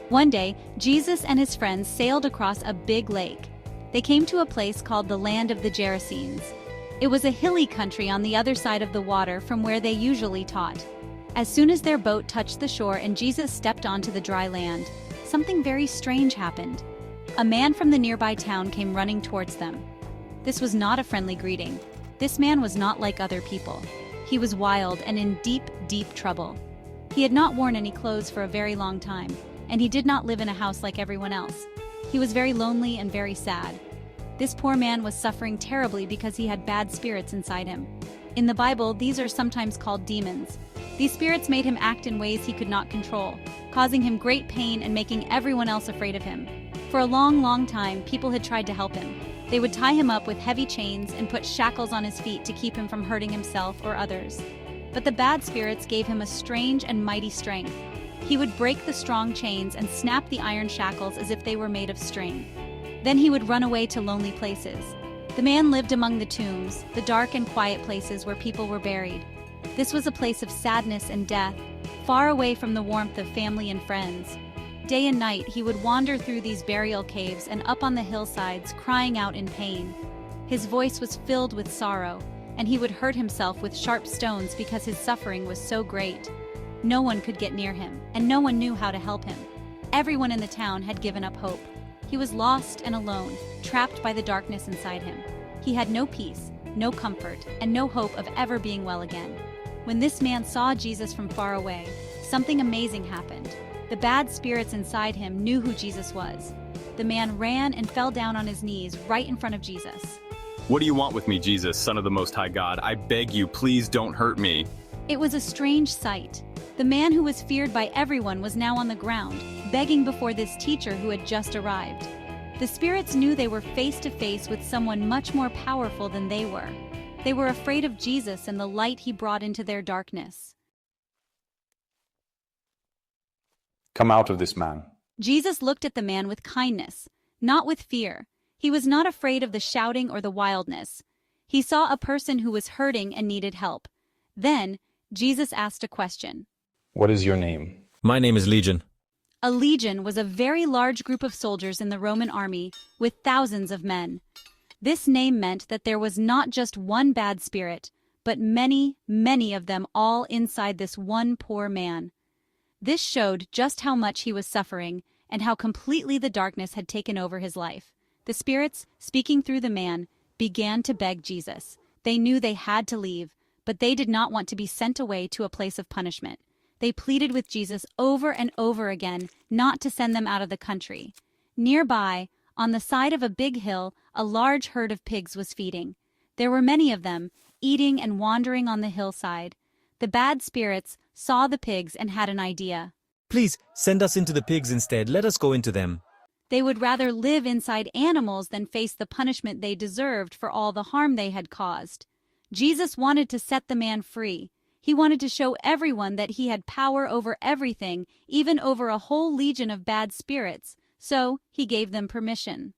One day, Jesus and his friends sailed across a big lake. They came to a place called the land of the Gerasenes. It was a hilly country on the other side of the water from where they usually taught. As soon as their boat touched the shore and Jesus stepped onto the dry land, something very strange happened. A man from the nearby town came running towards them. This was not a friendly greeting. This man was not like other people. He was wild and in deep, deep trouble. He had not worn any clothes for a very long time, and he did not live in a house like everyone else. He was very lonely and very sad. This poor man was suffering terribly because he had bad spirits inside him. In the Bible, these are sometimes called demons. These spirits made him act in ways he could not control, causing him great pain and making everyone else afraid of him. For a long, long time, people had tried to help him. They would tie him up with heavy chains and put shackles on his feet to keep him from hurting himself or others. But the bad spirits gave him a strange and mighty strength. He would break the strong chains and snap the iron shackles as if they were made of string. Then he would run away to lonely places. The man lived among the tombs, the dark and quiet places where people were buried. This was a place of sadness and death, far away from the warmth of family and friends. Day and night he would wander through these burial caves and up on the hillsides, crying out in pain. His voice was filled with sorrow, and he would hurt himself with sharp stones because his suffering was so great. No one could get near him, and no one knew how to help him. Everyone in the town had given up hope. He was lost and alone, trapped by the darkness inside him. He had no peace, no comfort, and no hope of ever being well again. When this man saw Jesus from far away, something amazing happened. The bad spirits inside him knew who Jesus was. The man ran and fell down on his knees right in front of Jesus. "What do you want with me, Jesus, Son of the Most High God? I beg you, please don't hurt me." It was a strange sight. The man who was feared by everyone was now on the ground, begging before this teacher who had just arrived. The spirits knew they were face to face with someone much more powerful than they were. They were afraid of Jesus and the light he brought into their darkness. "Come out of this man." Jesus looked at the man with kindness, not with fear. He was not afraid of the shouting or the wildness. He saw a person who was hurting and needed help. Then, Jesus asked a question. "What is your name?" My name is Legion. A legion was a very large group of soldiers in the Roman army, with thousands of men. This name meant that there was not just one bad spirit, but many, many of them all inside this one poor man. This showed just how much he was suffering and how completely the darkness had taken over his life. The spirits, speaking through the man, began to beg Jesus. They knew they had to leave, but they did not want to be sent away to a place of punishment. They pleaded with Jesus over and over again not to send them out of the country. Nearby, on the side of a big hill, a large herd of pigs was feeding. There were many of them, eating and wandering on the hillside. The bad spirits saw the pigs and had an idea. Please, send us into the pigs instead. Let us go into them. They would rather live inside animals than face the punishment they deserved for all the harm they had caused. Jesus wanted to set the man free. He wanted to show everyone that he had power over everything, even over a whole legion of bad spirits, so he gave them permission.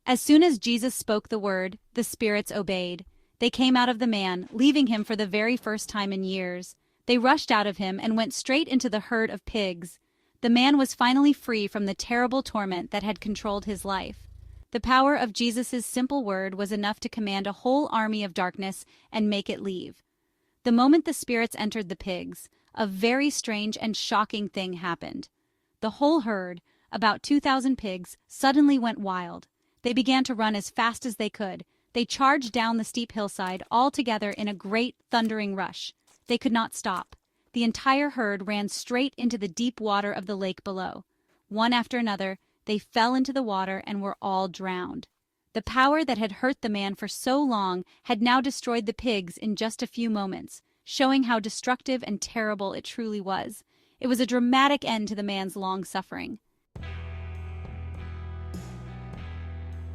As soon as Jesus spoke the word, the spirits obeyed. They came out of the man, leaving him for the very first time in years. They rushed out of him and went straight into the herd of pigs. The man was finally free from the terrible torment that had controlled his life. The power of Jesus' simple word was enough to command a whole army of darkness and make it leave. The moment the spirits entered the pigs, a very strange and shocking thing happened. The whole herd, about 2,000 pigs, suddenly went wild. They began to run as fast as they could. They charged down the steep hillside all together in a great thundering rush. They could not stop. The entire herd ran straight into the deep water of the lake below. One after another, they fell into the water and were all drowned. The power that had hurt the man for so long had now destroyed the pigs in just a few moments, showing how destructive and terrible it truly was. It was a dramatic end to the man's long suffering.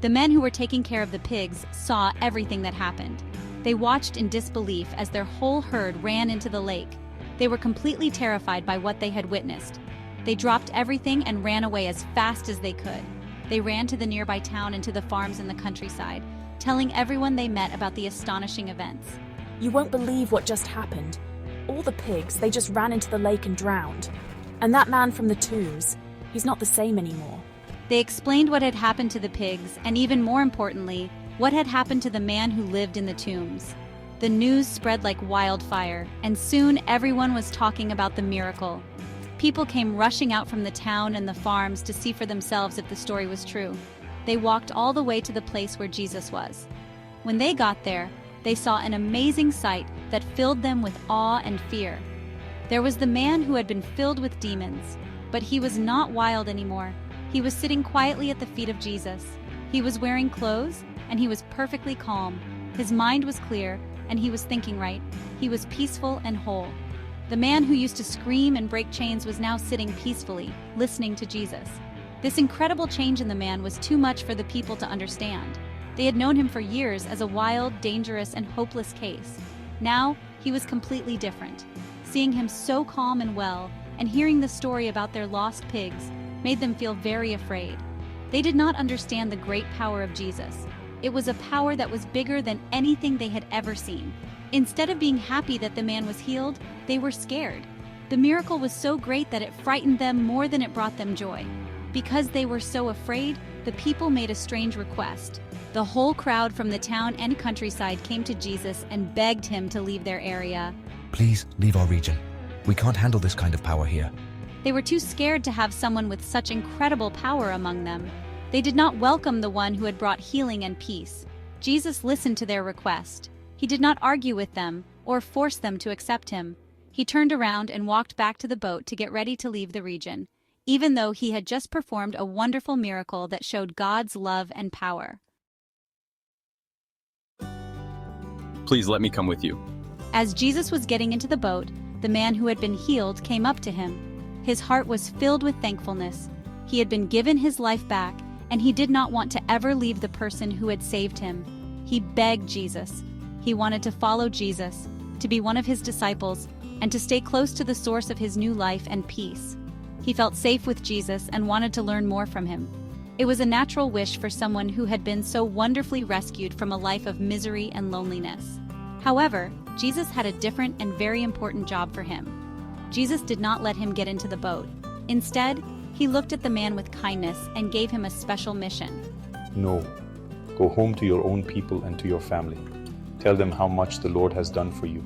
The men who were taking care of the pigs saw everything that happened. They watched in disbelief as their whole herd ran into the lake. They were completely terrified by what they had witnessed. They dropped everything and ran away as fast as they could. They ran to the nearby town and to the farms in the countryside, telling everyone they met about the astonishing events. "You won't believe what just happened. All the pigs, they just ran into the lake and drowned. And that man from the tombs, He's not the same anymore. They explained what had happened to the pigs, and even more importantly, what had happened to the man who lived in the tombs. The news spread like wildfire, and soon everyone was talking about the miracle. People came rushing out from the town and the farms to see for themselves if the story was true. They walked all the way to the place where Jesus was. When they got there, they saw an amazing sight that filled them with awe and fear. There was the man who had been filled with demons, but he was not wild anymore. He was sitting quietly at the feet of Jesus. He was wearing clothes, and he was perfectly calm. His mind was clear, and he was thinking right. He was peaceful and whole. The man who used to scream and break chains was now sitting peacefully, listening to Jesus. This incredible change in the man was too much for the people to understand. They had known him for years as a wild, dangerous, and hopeless case. Now, he was completely different. Seeing him so calm and well, and hearing the story about their lost pigs, made them feel very afraid. They did not understand the great power of Jesus. It was a power that was bigger than anything they had ever seen. Instead of being happy that the man was healed, they were scared. The miracle was so great that it frightened them more than it brought them joy. Because they were so afraid, the people made a strange request. The whole crowd from the town and countryside came to Jesus and begged him to leave their area. Please leave our region. We can't handle this kind of power here. They were too scared to have someone with such incredible power among them. They did not welcome the one who had brought healing and peace. Jesus listened to their request. He did not argue with them or force them to accept him. He turned around and walked back to the boat to get ready to leave the region, even though he had just performed a wonderful miracle that showed God's love and power. Please let me come with you. As Jesus was getting into the boat, the man who had been healed came up to him. His heart was filled with thankfulness. He had been given his life back, and he did not want to ever leave the person who had saved him. He begged Jesus. He wanted to follow Jesus, to be one of his disciples, and to stay close to the source of his new life and peace. He felt safe with Jesus and wanted to learn more from him. It was a natural wish for someone who had been so wonderfully rescued from a life of misery and loneliness. However, Jesus had a different and very important job for him. Jesus did not let him get into the boat. Instead, he looked at the man with kindness and gave him a special mission. No. Go home to your own people and to your family. Tell them how much the Lord has done for you.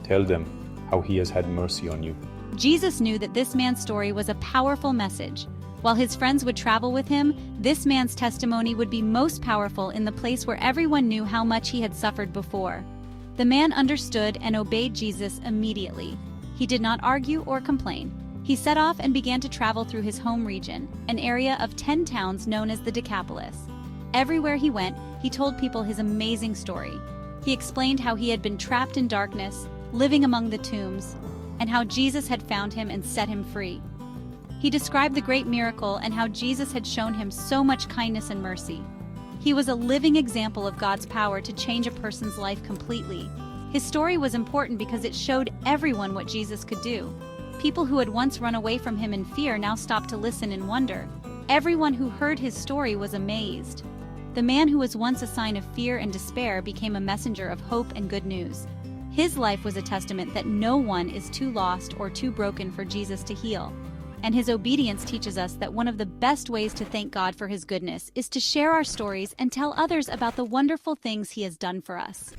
Tell them how he has had mercy on you. Jesus knew that this man's story was a powerful message. While his friends would travel with him, this man's testimony would be most powerful in the place where everyone knew how much he had suffered before. The man understood and obeyed Jesus immediately. He did not argue or complain. He set off and began to travel through his home region, an area of 10 towns known as the Decapolis. Everywhere he went, he told people his amazing story. He explained how he had been trapped in darkness, living among the tombs, and how Jesus had found him and set him free. He described the great miracle and how Jesus had shown him so much kindness and mercy. He was a living example of God's power to change a person's life completely. His story was important because it showed everyone what Jesus could do. People who had once run away from him in fear now stopped to listen in wonder. Everyone who heard his story was amazed. The man who was once a sign of fear and despair became a messenger of hope and good news. His life was a testament that no one is too lost or too broken for Jesus to heal. And his obedience teaches us that one of the best ways to thank God for his goodness is to share our stories and tell others about the wonderful things he has done for us.